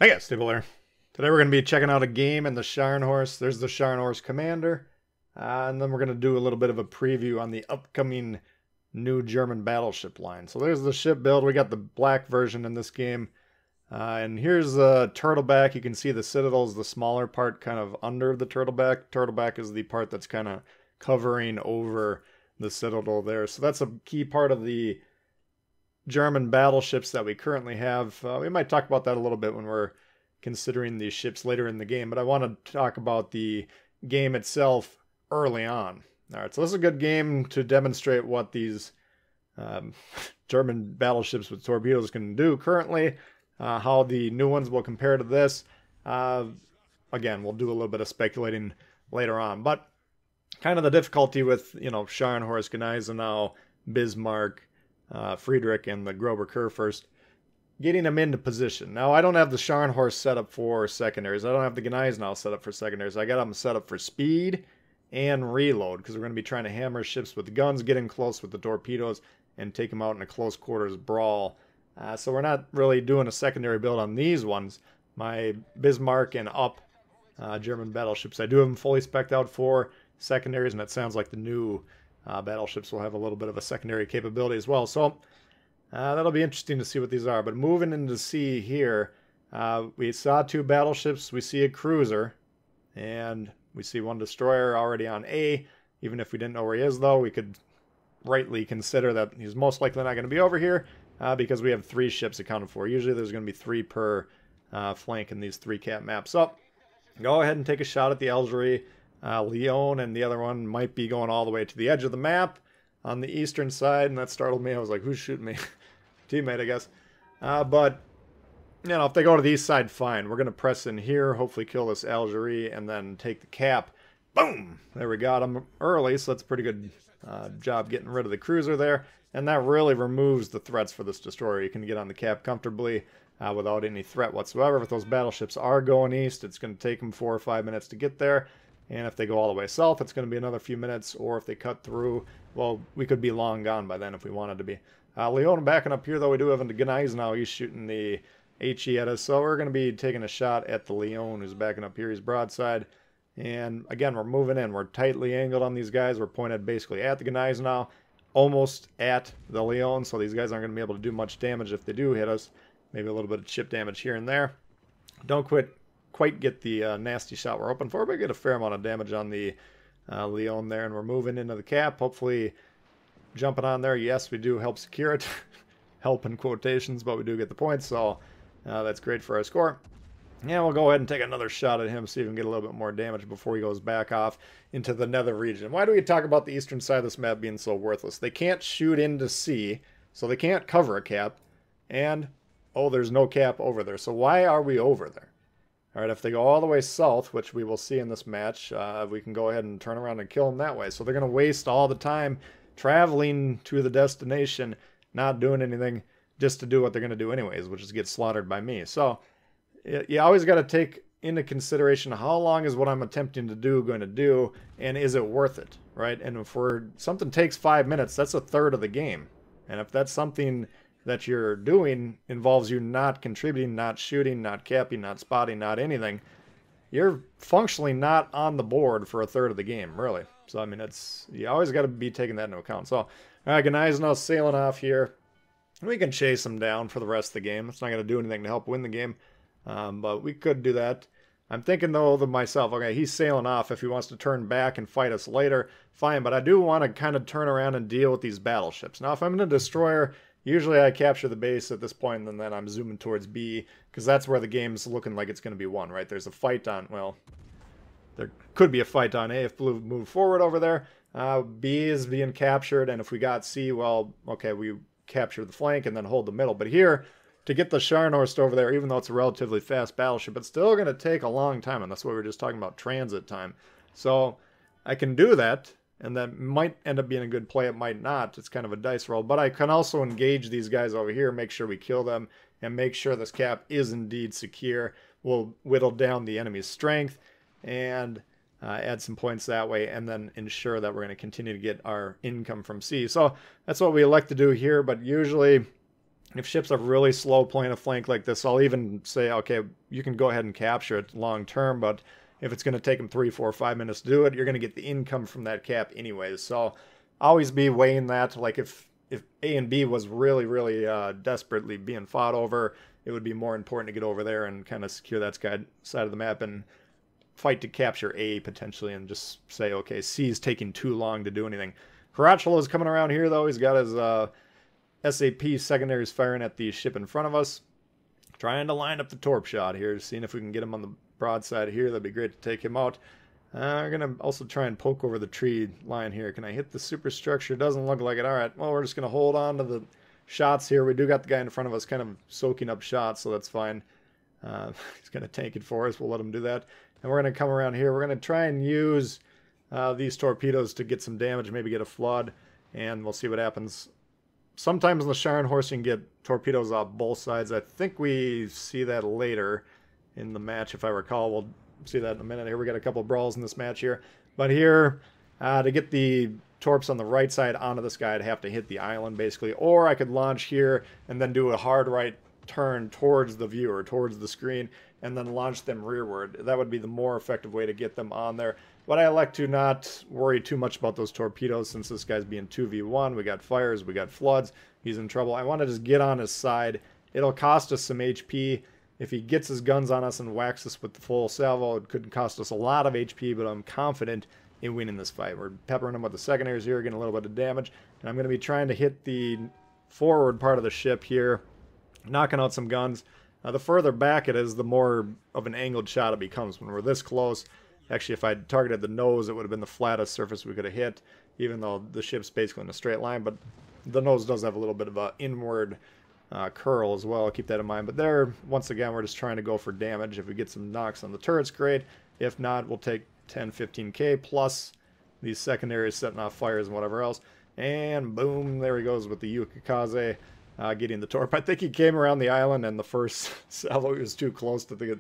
Hey guys, Tbull here. Today we're going to be checking out a game in the Scharnhorst. There's the Scharnhorst Commander. And then we're going to do a little bit of a preview on the upcoming new German battleship line. So there's the ship build. We got the black version in this game. And here's the turtleback. You can see the citadel is the smaller part kind of under the turtleback. Turtleback is the part that's kind of covering over the citadel there. So that's a key part of the German battleships that we currently have. We might talk about that a little bit when we're considering these ships later in the game, but I want to talk about the game itself early on. All right, so this is a good game to demonstrate what these German battleships with torpedoes can do currently, how the new ones will compare to this. Again, we'll do a little bit of speculating later on, but kind of the difficulty with, Scharnhorst, Gneisenau, Bismarck, Friedrich, and the Grober Kurfürst, getting them into position. Now, I don't have the Scharnhorst set up for secondaries. I don't have the Gneisenau set up for secondaries. I got them set up for speed and reload, because we're going to be trying to hammer ships with guns, get in close with the torpedoes, and take them out in a close quarters brawl. So we're not really doing a secondary build on these ones. My Bismarck and up German battleships, I do have them fully spec'd out for secondaries, and it sounds like the new battleships will have a little bit of a secondary capability as well. So that'll be interesting to see what these are. But moving into sea here, we saw two battleships. We see a cruiser, and we see one destroyer already on A. Even if we didn't know where he is, though, we could rightly consider that he's most likely not going to be over here because we have 3 ships accounted for. Usually there's going to be 3 per flank in these 3-cap maps. So go ahead and take a shot at the Algerie. Lyon, and the other one might be going all the way to the edge of the map on the eastern side, and that startled me. I was like, who's shooting me? Teammate, I guess. But, if they go to the east side, fine. We're going to press in here, hopefully kill this Algerie, and then take the cap. Boom! There we got them early, so that's a pretty good job getting rid of the cruiser there. And that really removes the threats for this destroyer. You can get on the cap comfortably without any threat whatsoever. If those battleships are going east, it's going to take them 4 or 5 minutes to get there. And if they go all the way south, it's going to be another few minutes. Or if they cut through, well, we could be long gone by then if we wanted to be. Leon backing up here, though. We do have a Gneisenau. He's shooting the HE at us. So we're going to be taking a shot at the Leon, who's backing up here. He's broadside. And again, we're moving in. We're tightly angled on these guys. We're pointed basically at the Gneisenau, almost at the Leon. So these guys aren't going to be able to do much damage if they do hit us. Maybe a little bit of chip damage here and there. Don't quite get the nasty shot we're hoping for, but get a fair amount of damage on the Leon there, and we're moving into the cap, hopefully jumping on there. Yes, we do help secure it. Help in quotations, but we do get the points, so that's great for our score. Yeah, we'll go ahead and take another shot at him, see if we can get a little bit more damage before he goes back off into the nether region. Why do we talk about the eastern side of this map being so worthless? They can't shoot into sea, so they can't cover a cap, and, oh, there's no cap over there. So why are we over there? All right, if they go all the way south, which we will see in this match, we can go ahead and turn around and kill them that way. So they're going to waste all the time traveling to the destination, not doing anything just to do what they're going to do anyways, which is get slaughtered by me. So you always got to take into consideration how long is what I'm attempting to do going to do, and is it worth it, right? And if something takes 5 minutes, that's a third of the game. And if that's something that you're doing involves you not contributing, not shooting, not capping, not spotting, not anything, you're functionally not on the board for a third of the game, really. So, I mean, you always got to be taking that into account. So, all right, Gneisenau sailing off here. We can chase him down for the rest of the game. It's not going to do anything to help win the game, but we could do that. I'm thinking, though, to myself, okay, he's sailing off. If he wants to turn back and fight us later, fine. But I do want to kind of turn around and deal with these battleships. Now, if I'm in a destroyer, usually I capture the base at this point, and then I'm zooming towards B, because that's where the game's looking like it's going to be won, right? There's a fight on, well, there could be a fight on A if blue move forward over there. B is being captured, and if we got C, well, okay, we capture the flank and then hold the middle. But here, to get the Scharnhorst over there, even though it's a relatively fast battleship, it's still going to take a long time, and that's what we were just talking about, transit time. So I can do that, and that might end up being a good play. It might not. It's kind of a dice roll. But I can also engage these guys over here, make sure we kill them, and make sure this cap is indeed secure. We'll whittle down the enemy's strength and add some points that way, and then ensure that we're going to continue to get our income from C. So that's what we elect to do here, but usually If ships are really slow playing a flank like this, I'll even say, okay, you can go ahead and capture it long term, but if it's going to take them 3, 4, 5 minutes to do it, you're going to get the income from that cap anyways. So always be weighing that. Like if A and B was really, really desperately being fought over, it would be more important to get over there and kind of secure that side of the map and fight to capture A potentially and just say, okay, C is taking too long to do anything. Caracciolo is coming around here, though. He's got his SAP secondaries firing at the ship in front of us. Trying to line up the torp shot here, seeing if we can get him on the broadside here. That'd be great to take him out. We're going to also try and poke over the tree line here. Can I hit the superstructure? Doesn't look like it. All right, well, we're just going to hold on to the shots here. We do got the guy in front of us kind of soaking up shots, so that's fine. He's going to tank it for us. We'll let him do that. And we're going to come around here. We're going to try and use these torpedoes to get some damage, maybe get a flood, and we'll see what happens. Sometimes in the Scharnhorst you can get torpedoes off both sides. I think we see that later in the match, if I recall. We'll see that in a minute. Here we got a couple of brawls in this match here. But here, to get the torps on the right side onto this guy, I'd have to hit the island, basically. Or I could launch here and then do a hard right turn towards the viewer, towards the screen, and then launch them rearward. That would be the more effective way to get them on there. But I like to not worry too much about those torpedoes since this guy's being 2v1. We got fires, we got floods. He's in trouble. I want to just get on his side. It'll cost us some HP. If he gets his guns on us and whacks us with the full salvo, it could cost us a lot of HP, but I'm confident in winning this fight. We're peppering him with the secondaries here, getting a little bit of damage. And I'm going to be trying to hit the forward part of the ship here, knocking out some guns. The further back it is, the more of an angled shot it becomes. When we're this close, actually, if I'd targeted the nose, it would have been the flattest surface we could have hit, even though the ship's basically in a straight line. But the nose does have a little bit of an inward curl as well. Keep that in mind. But there, once again, we're just trying to go for damage. If we get some knocks on the turrets, great. If not, we'll take 10, 15k plus these secondaries setting off fires and whatever else. And boom, there he goes with the Yukikaze getting the torp. I think he came around the island and the first salvo was too close to the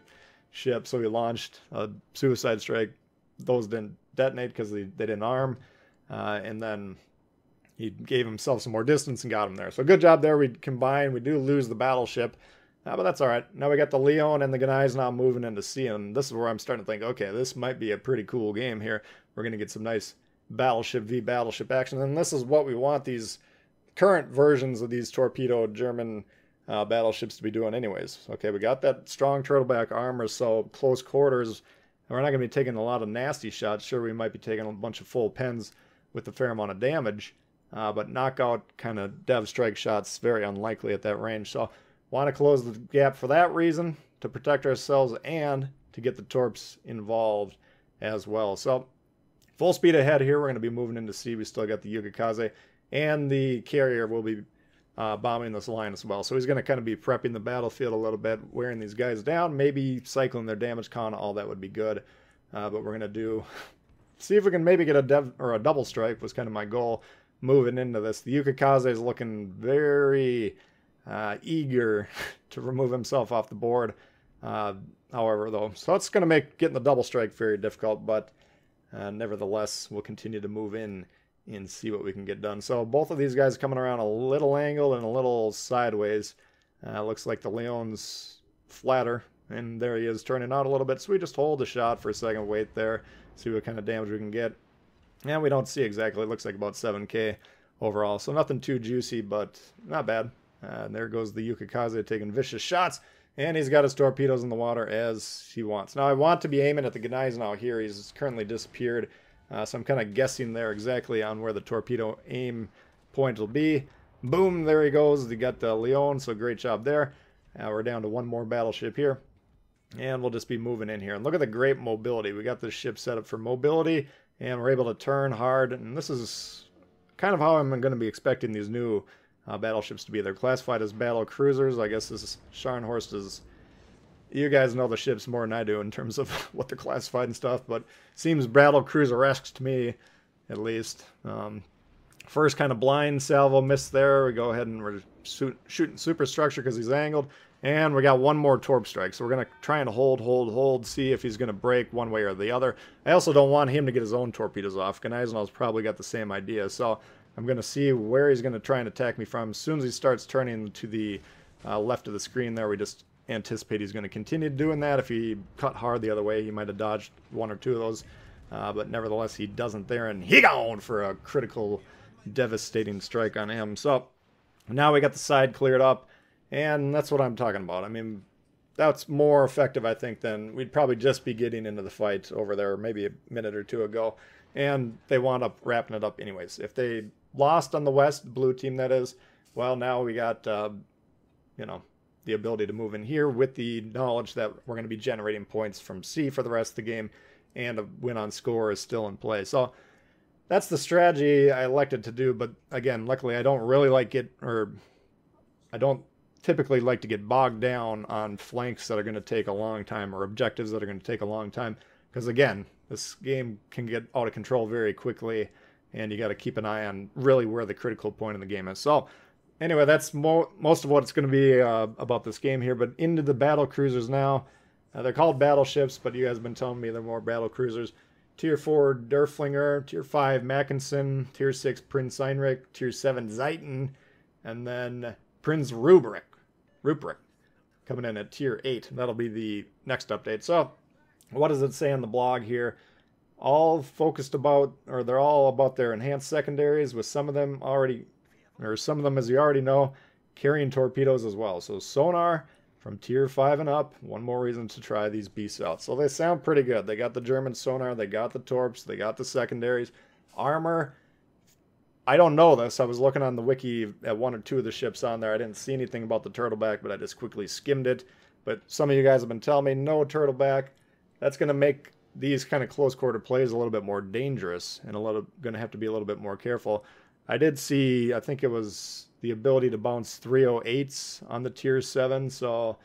ship, so he launched a suicide strike. Those didn't detonate because they didn't arm, and then he gave himself some more distance and got him there. So good job there. We combine. We do lose the battleship, but that's all right. Now we got the Leon and the Gneisenau now moving into sea, and this is where I'm starting to think, okay, this might be a pretty cool game here. We're going to get some nice battleship v battleship action, and this is what we want these current versions of these torpedo German battleships to be doing anyways. Okay, we got that strong turtleback armor, so close quarters, we're not going to be taking a lot of nasty shots. Sure, we might be taking a bunch of full pens with a fair amount of damage, but knockout kind of dev strike shots, very unlikely at that range. So want to close the gap for that reason, to protect ourselves and to get the torps involved as well. So full speed ahead here. We're going to be moving into sea. We still got the Yukikaze, and the carrier will be bombing this line as well. So he's going to kind of be prepping the battlefield a little bit, wearing these guys down, maybe cycling their damage con. All that would be good. But we're going to see if we can maybe get a double strike was kind of my goal moving into this. The Yukikaze is looking very eager to remove himself off the board. However, though, so it's going to make getting the double strike very difficult, but nevertheless, we'll continue to move in and see what we can get done. So both of these guys coming around a little angle and a little sideways. Looks like the Leon's flatter, and there he is turning out a little bit. So we just hold the shot for a second, wait there, see what kind of damage we can get. And we don't see exactly. It looks like about 7k overall. So nothing too juicy, but not bad. And there goes the Yukikaze taking vicious shots. And he's got his torpedoes in the water as he wants. Now I want to be aiming at the Gneisenau here. He's currently disappeared. So I'm kind of guessing there exactly on where the torpedo aim point will be. Boom, there he goes. He got the Leon, so great job there. We're down to one more battleship here. And we'll just be moving in here. And look at the great mobility. We got this ship set up for mobility, and we're able to turn hard. And this is kind of how I'm going to be expecting these new battleships to be. They're classified as battle cruisers. I guess this is Scharnhorst is... You guys know the ships more than I do in terms of what they're classified and stuff, but seems battle cruiser-esque to me, at least. First kind of blind salvo miss there. We go ahead and we're shooting superstructure because he's angled. And we got one more torp strike. So we're going to try and hold, see if he's going to break one way or the other. I also don't want him to get his own torpedoes off. Gneisenau's probably got the same idea. So I'm going to see where he's going to try and attack me from. As soon as he starts turning to the left of the screen there, we just anticipate he's going to continue doing that. If he cut hard the other way, he might have dodged one or two of those. But nevertheless, he doesn't there, and he gone for a critical, devastating strike on him. So now we got the side cleared up, and that's what I'm talking about. I mean, that's more effective, I think, than we'd probably just be getting into the fight over there maybe a minute or two ago. And they wound up wrapping it up anyways. If they lost on the west, blue team that is, well, now we got, you know, the ability to move in here with the knowledge that we're going to be generating points from C for the rest of the game, and a win on score is still in play. So that's the strategy I elected to do. But again, luckily I don't really like it, or I don't typically like to get bogged down on flanks that are going to take a long time or objectives that are going to take a long time. Because again, this game can get out of control very quickly, and you got to keep an eye on really where the critical point in the game is. So anyway, that's most of what it's going to be about this game here. But into the battle cruisers now. They're called battleships, but you guys have been telling me they're more battle cruisers. Tier 4 Derflinger, Tier 5 Mackinson, Tier 6 Prinz Heinrich, Tier 7 Zeiten, and then Prinz Ruprecht coming in at Tier 8. That'll be the next update. So what does it say on the blog here? All focused about, or they're all about their enhanced secondaries, with some of them already, or some of them, as you already know, carrying torpedoes as well. So sonar from Tier 5 and up, one more reason to try these beasts out. So they sound pretty good. They got the German sonar, they got the torps, they got the secondaries. Armor, I don't know this. I was looking on the wiki at one or two of the ships on there. I didn't see anything about the turtleback, but I just quickly skimmed it. But some of you guys have been telling me no turtleback. That's going to make these kind of close quarter plays a little bit more dangerous, and going to have to be a little bit more careful. I did see, I think it was the ability to bounce 308s on the Tier 7, so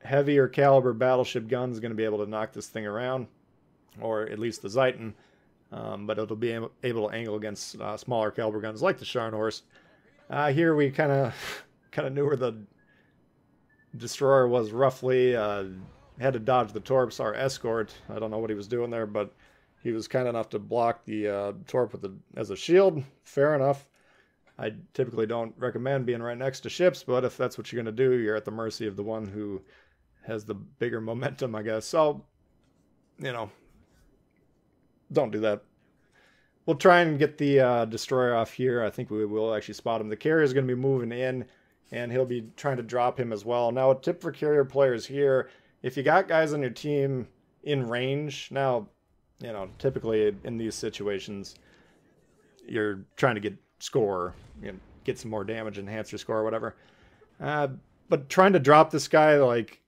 heavier caliber battleship guns are going to be able to knock this thing around, or at least the Zeiten, but it'll be able to angle against smaller caliber guns like the Scharnhorst. Here we kind of knew where the destroyer was roughly. Had to dodge the torps. Our escort, I don't know what he was doing there, but he was kind enough to block the torp as a shield. Fair enough. I typically don't recommend being right next to ships, but if that's what you're going to do, you're at the mercy of the one who has the bigger momentum, I guess. So, you know, don't do that. We'll try and get the destroyer off here. I think we will actually spot him. The carrier is going to be moving in, and he'll be trying to drop him as well. Now, a tip for carrier players here, if you got guys on your team in range, now, you know, typically in these situations, you're trying to get score, you know, get some more damage, enhance your score or whatever. But trying to drop this guy, like,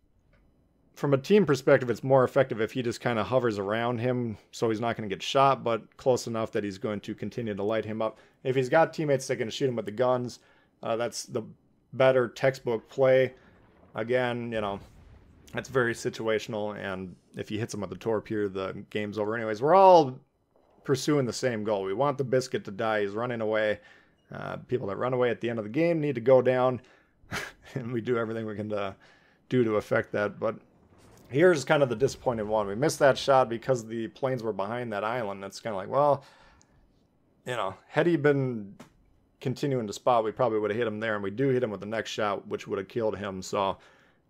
from a team perspective, it's more effective if he just kind of hovers around him, so he's not going to get shot, but close enough that he's going to continue to light him up. If he's got teammates that can shoot him with the guns, that's the better textbook play. Again, you know, that's very situational, and if he hits him with the torp here, the game's over anyways. We're all pursuing the same goal. We want the biscuit to die. He's running away. People that run away at the end of the game need to go down, and we do everything we can do to affect that. But here's kind of the disappointing one. We missed that shot because the planes were behind that island. That's kind of like, well, you know, had he been continuing to spot, we probably would have hit him there, and we do hit him with the next shot, which would have killed him. So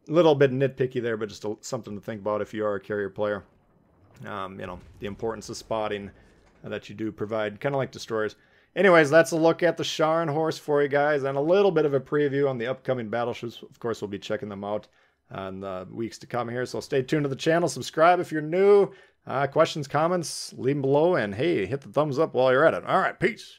a little bit nitpicky there, but just something to think about if you are a carrier player. You know, the importance of spotting that you do provide, kind of like destroyers. Anyways, that's a look at the Scharnhorst for you guys, and a little bit of a preview on the upcoming battleships. Of course, we'll be checking them out in the weeks to come here, so stay tuned to the channel. Subscribe if you're new. Questions, comments, leave them below, and hey, hit the thumbs up while you're at it. All right, peace.